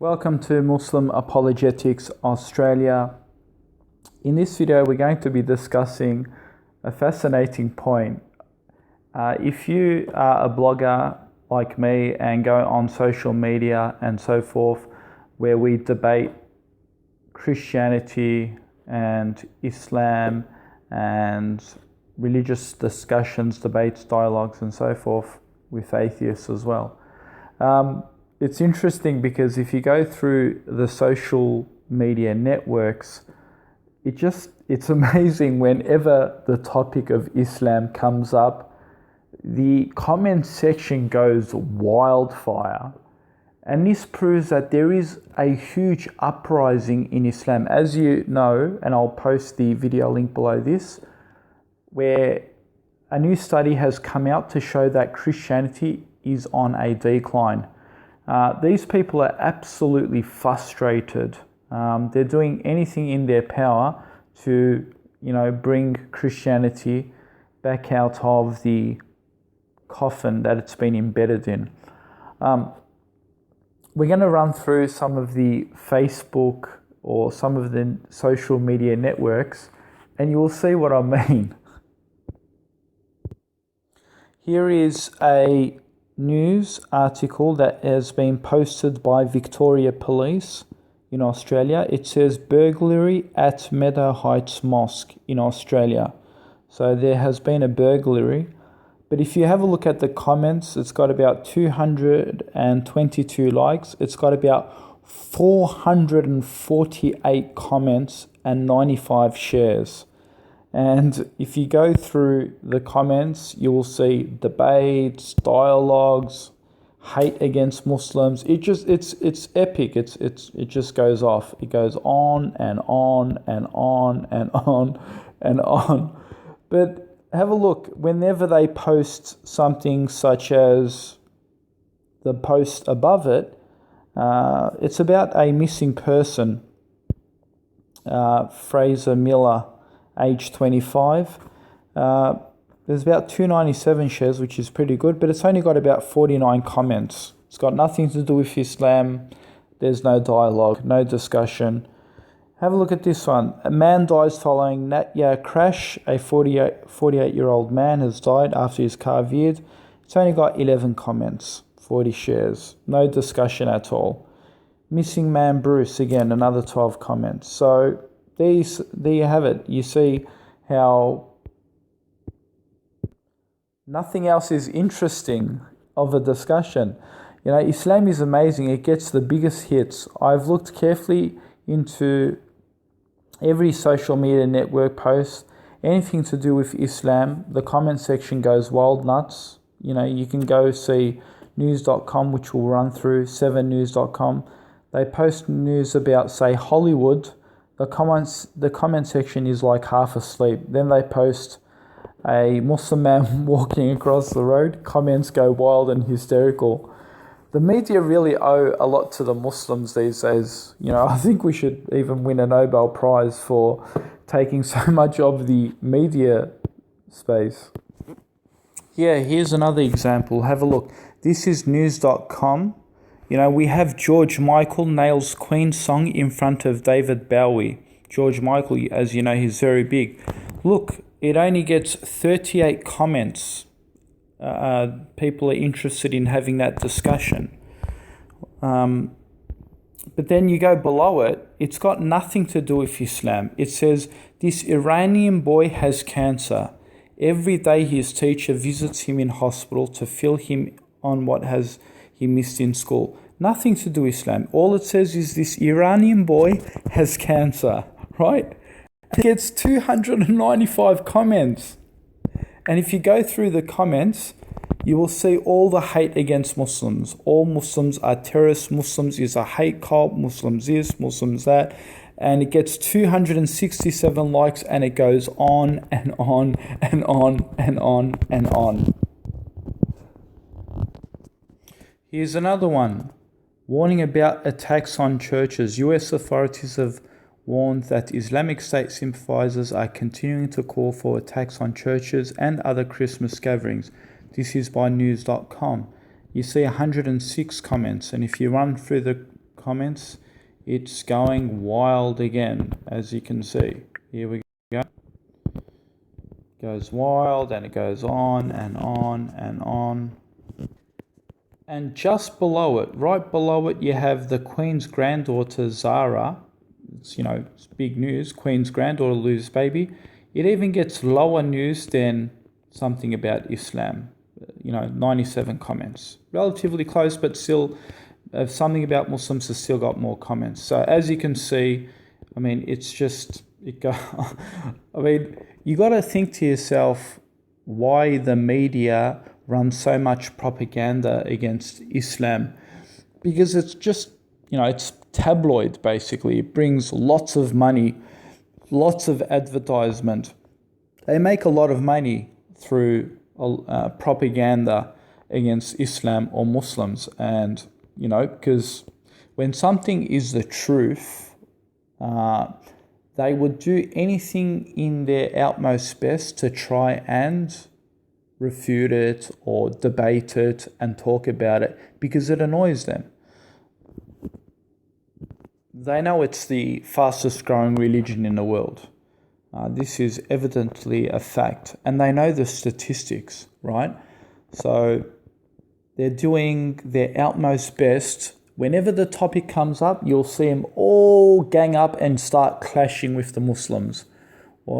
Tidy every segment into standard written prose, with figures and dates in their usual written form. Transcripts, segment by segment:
Welcome to Muslim Apologetics Australia. In this video, we're going to be discussing a fascinating point. If you are a blogger like me and go on social media and so forth, where we debate Christianity and Islam and religious discussions, debates, dialogues, and so forth with atheists as well. It's interesting because if you go through the social media networks, it's amazing whenever the topic of Islam comes up, the comment section goes wildfire. And this proves that there is a huge uprising in Islam. As you know, and I'll post the video link below this, where a new study has come out to show that Christianity is on a decline. These people are absolutely frustrated. They're doing anything in their power to, bring Christianity back out of the coffin that it's been embedded in. We're going to run through some of the Facebook or some of the social media networks, and you will see what I mean. Here is a news article that has been posted by Victoria Police in Australia. It says burglary at Meadow Heights Mosque in Australia. So there has been a burglary, but if you have a look at the comments, it's got about 222 likes. It's got about 448 comments and 95 shares. And if you go through the comments, you will see debates, dialogues, hate against Muslims. It's epic. It just goes off. It goes on and on and on and on and on. But have a look. Whenever they post something such as the post above it, it's about a missing person, Fraser Miller, age 25. There's about 297 shares, which is pretty good, but it's only got about 49 comments. It's got nothing to do with Islam. There's no dialogue, no discussion. Have a look at this one. A man dies following Natya crash. A 48-year-old man has died after his car veered. It's only got 11 comments, 40 shares, no discussion at all. Missing man Bruce, again, another 12 comments. So there you have it. You see how nothing else is interesting of a discussion. Islam is amazing. It gets the biggest hits. I've looked carefully into every social media network post, anything to do with Islam. The comment section goes wild nuts. You can go see news.com, which we'll run through, 7news.com. They post news about, say, Hollywood. The comment section is like half asleep. Then they post a Muslim man walking across the road. Comments go wild and hysterical. The media really owe a lot to the Muslims these days. I think we should even win a Nobel Prize for taking so much of the media space. Yeah, here's another example. Have a look. This is news.com. We have George Michael nails Queen song in front of David Bowie. George Michael, as you know, he's very big. Look, it only gets 38 comments. People are interested in having that discussion. But then you go below it, it's got nothing to do with Islam. It says, this Iranian boy has cancer. Every day his teacher visits him in hospital to fill him on what he missed in school. Nothing to do with Islam. All it says is this Iranian boy has cancer, right? It gets 295 comments. And if you go through the comments, you will see all the hate against Muslims. All Muslims are terrorists. Muslims is a hate cult. Muslims this, Muslims that. And it gets 267 likes, and it goes on and on and on and on and on. Here's another one. Warning about attacks on churches. US authorities have warned that Islamic State sympathizers are continuing to call for attacks on churches and other Christmas gatherings. This is by news.com. You see 106 comments, and if you run through the comments. It's going wild again, as you can see. Here we go. Goes wild, and it goes on and on and on. And just below it, right below it, you have the Queen's granddaughter, Zara. It's big news. Queen's granddaughter loses baby. It even gets lower news than something about Islam. 97 comments. Relatively close, but still, something about Muslims has still got more comments. So as you can see, it's just, you got to think to yourself why the media run so much propaganda against Islam, because it's just, it's tabloid basically. It brings lots of money, lots of advertisement. They make a lot of money through propaganda against Islam or Muslims. And, because when something is the truth, they would do anything in their utmost best to try and refute it or debate it and talk about it, because it annoys them. They know it's the fastest growing religion in the world. This is evidently a fact, and they know the statistics, right? So they're doing their utmost best. Whenever the topic comes up, you'll see them all gang up and start clashing with the Muslims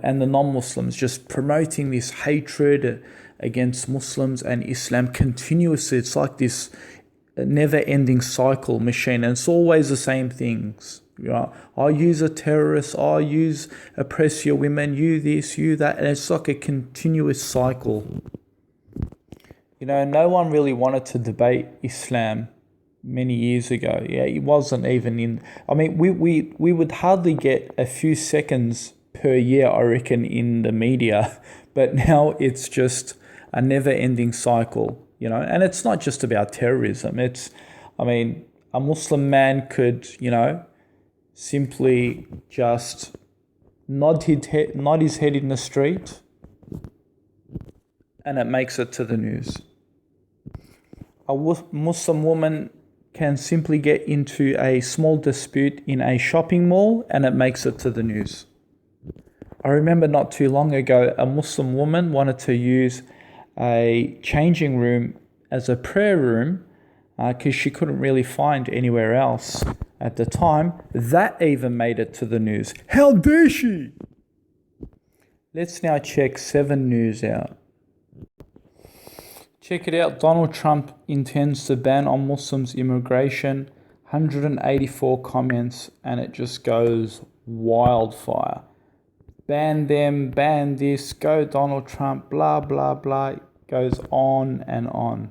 and the non-Muslims, just promoting this hatred against Muslims and Islam continuously. It's like this never-ending cycle machine, and it's always the same things. I use a terrorist, I use oppress your women, you this, you that, and it's like a continuous cycle. No one really wanted to debate Islam many years ago. Yeah, it wasn't even in. We would hardly get a few seconds per year, I reckon, in the media, but now it's just a never-ending cycle. And it's not just about terrorism. It's, a Muslim man could, simply just nod his head in the street, and it makes it to the news. A Muslim woman can simply get into a small dispute in a shopping mall, and it makes it to the news. I remember not too long ago, a Muslim woman wanted to use a changing room as a prayer room because she couldn't really find anywhere else at the time. That even made it to the news. How dare she? Let's now check 7 News out. Check it out. Donald Trump intends to ban on Muslims immigration. 184 comments, and it just goes wildfire. Ban them, ban this, go Donald Trump, blah, blah, blah. It goes on and on.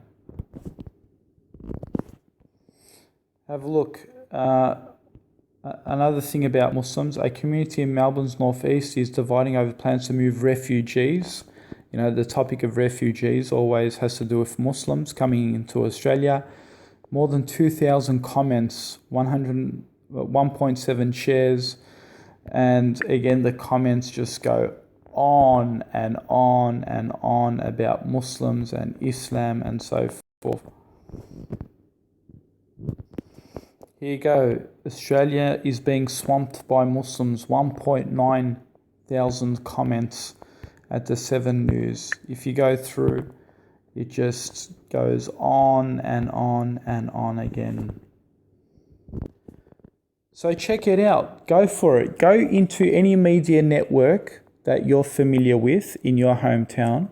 Have a look. Another thing about Muslims, a community in Melbourne's northeast is dividing over plans to move refugees. The topic of refugees always has to do with Muslims coming into Australia. More than 2,000 comments, 1.7 shares. And again, the comments just go on and on and on about Muslims and Islam and so forth. Here you go. Australia is being swamped by Muslims. 1.9 thousand comments at the 7 News. If you go through, it just goes on and on and on again. So check it out. Go for it. Go into any media network that you're familiar with in your hometown,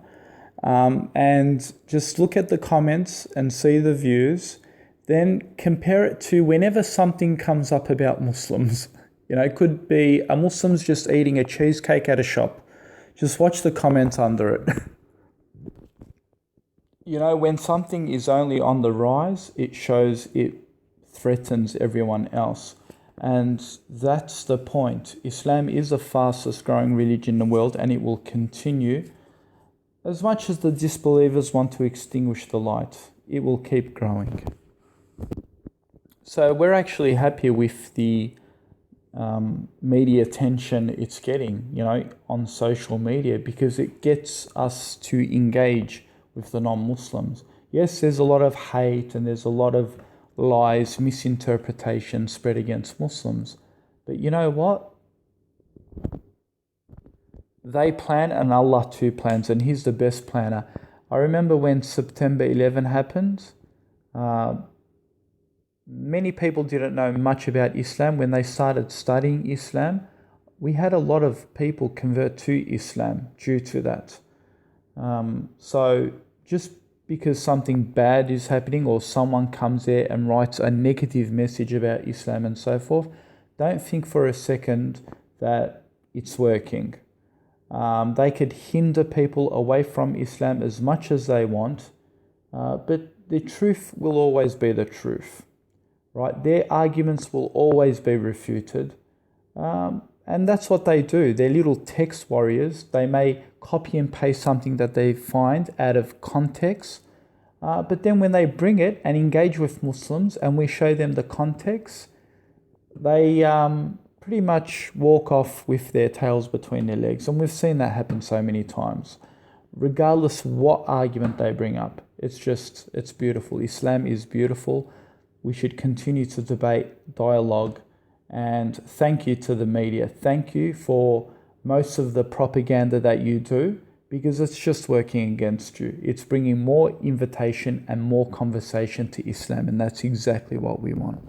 and just look at the comments and see the views. Then compare it to whenever something comes up about Muslims. It could be a Muslim's just eating a cheesecake at a shop. Just watch the comments under it. When something is only on the rise, it shows it threatens everyone else. And that's the point. Islam is the fastest growing religion in the world, and it will continue. As much as the disbelievers want to extinguish the light, it will keep growing. So we're actually happy with the media attention it's getting, on social media, because it gets us to engage with the non-Muslims. Yes, there's a lot of hate and there's a lot of lies, misinterpretation spread against Muslims. But you know what? They plan and Allah too plans, and He's the best planner. I remember when September 11 happened, many people didn't know much about Islam. When they started studying Islam, we had a lot of people convert to Islam due to that. So just because something bad is happening or someone comes there and writes a negative message about Islam and so forth, don't think for a second that it's working. They could hinder people away from Islam as much as they want, but the truth will always be the truth, right? Their arguments will always be refuted. And that's what they do. They're little text warriors. They may copy and paste something that they find out of context, but then when they bring it and engage with Muslims and we show them the context, they pretty much walk off with their tails between their legs. And we've seen that happen so many times. Regardless what argument they bring up, it's beautiful. Islam is beautiful. We should continue to debate, dialogue, and thank you to the media. Thank you for most of the propaganda that you do, because it's just working against you. It's bringing more invitation and more conversation to Islam, and that's exactly what we want.